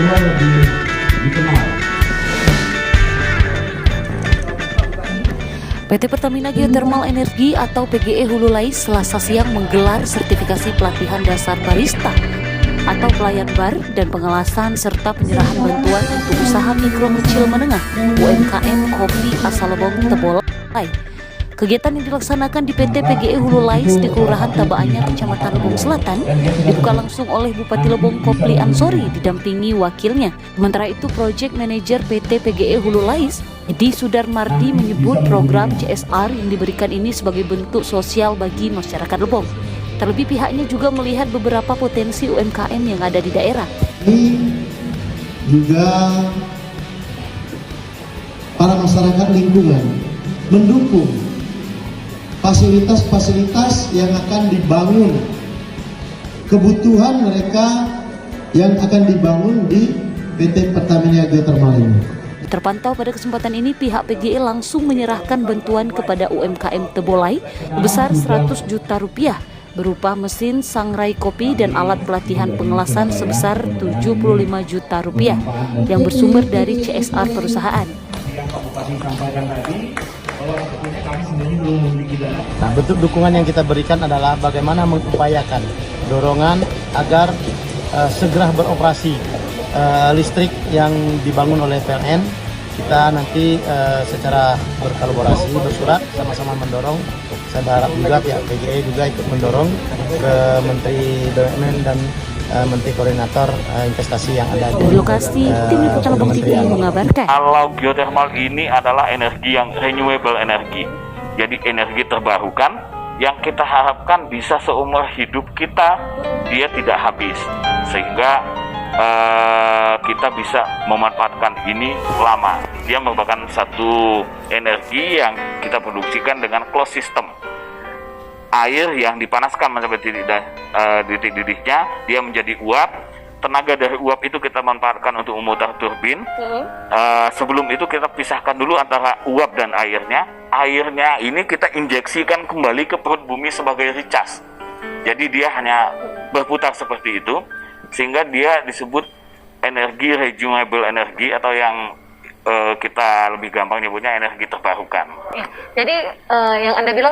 keluar lebih dikenal. PT Pertamina Geothermal Energi atau PGE Hulu Lais Selasa siang menggelar sertifikasi pelatihan dasar barista atau pelayan bar dan pengelasan serta penyerahan bantuan untuk usaha mikro kecil menengah UMKM kopi asal Lebong Tebolai. Kegiatan yang dilaksanakan di PT PGE Hulu Lais di Kelurahan Tabaanyar, Kecamatan Lebong Selatan, dibuka langsung oleh Bupati Lebong Kopli Ansori didampingi wakilnya. Sementara itu, Project Manager PT PGE Hulu Lais, Edi Sudarmardi, menyebut program CSR yang diberikan ini sebagai bentuk sosial bagi masyarakat Lebong. Terlebih pihaknya juga melihat beberapa potensi UMKM yang ada di daerah. Ini juga para masyarakat lingkungan mendukung fasilitas-fasilitas yang akan dibangun, kebutuhan mereka yang akan dibangun di PT Pertamina Geothermal ini. Terpantau pada kesempatan ini pihak PGE langsung menyerahkan bantuan kepada UMKM Tebolai sebesar 100 juta rupiah berupa mesin sangrai kopi dan alat pelatihan pengelasan sebesar 75 juta rupiah yang bersumber dari CSR perusahaan. Nah, bentuk dukungan yang kita berikan adalah bagaimana mengupayakan dorongan agar segera beroperasi listrik yang dibangun oleh PLN. Kita nanti secara berkolaborasi, bersurat, sama-sama mendorong. Saya berharap juga pihak PGE juga ikut mendorong ke Menteri BUMN dan Menteri Koordinator Investasi yang ada di lokasi. Tim Liputan Lebong TV mengabarkan. Kalau geothermal ini adalah energi yang renewable energy, jadi energi terbarukan yang kita harapkan bisa seumur hidup kita, dia tidak habis, sehingga kita bisa memanfaatkan ini lama. Dia merupakan satu energi yang kita produksikan dengan closed system. Air yang dipanaskan mencapai titik didihnya, dia menjadi uap. Tenaga dari uap itu kita manfaatkan untuk memutar turbin. Sebelum itu kita pisahkan dulu antara uap dan airnya. Airnya ini kita injeksikan kembali ke perut bumi sebagai recharge. Jadi dia hanya berputar seperti itu, sehingga dia disebut energi renewable energy atau yang kita lebih gampang nyebutnya energi terbarukan. Ya, jadi yang Anda bilang